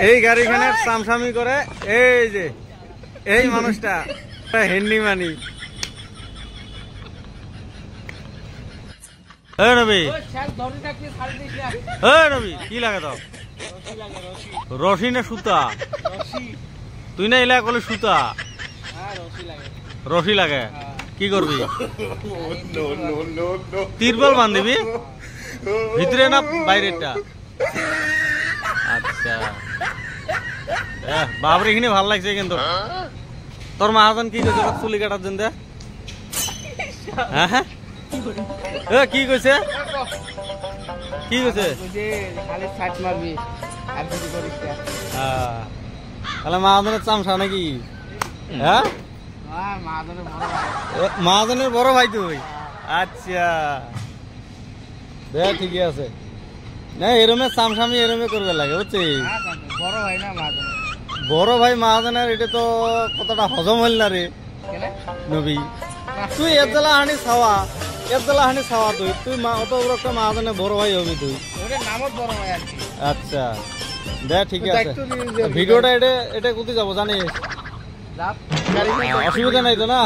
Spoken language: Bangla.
এই গাড়িখানে সামসামি করে এই যে এই মানুষটা হেন্ডি মানি। রবি রবি কি লাগে তো রশি না সুতা? তুই না এলাকা করলে সুতা রশি লাগে কি করবি? তিরপল বান্ধিবি ভিতরে না বাইরেটা? আচ্ছা বাবরে এখানে ভাল লাগছে কিন্তু। তোর মাহাজন কি কইছে চুলি কাটার জন্য? হ্যাঁ কি কইছে? কি কইছে? তাহলে মাহাজনের চামচা নাকি? হ্যাঁ মাহাজনের বড় ভাই তুই? আচ্ছা ঠিকই আছে। না এরমে চামসামি এরমে করবে লাগে বুঝছিস? বড় ভাই মাহাজনের এটা তো কতটা হজম হইল না রে নবী। তুই এর জেলা হানি ছাওয়া তুই তুই অত বড় একটা মাহাজনের বড় ভাই হবি তুই। আচ্ছা ঠিকই আছে। ভিডিওটা এটা কোথায় যাবো জানিস? অসুবিধা নাই তো না?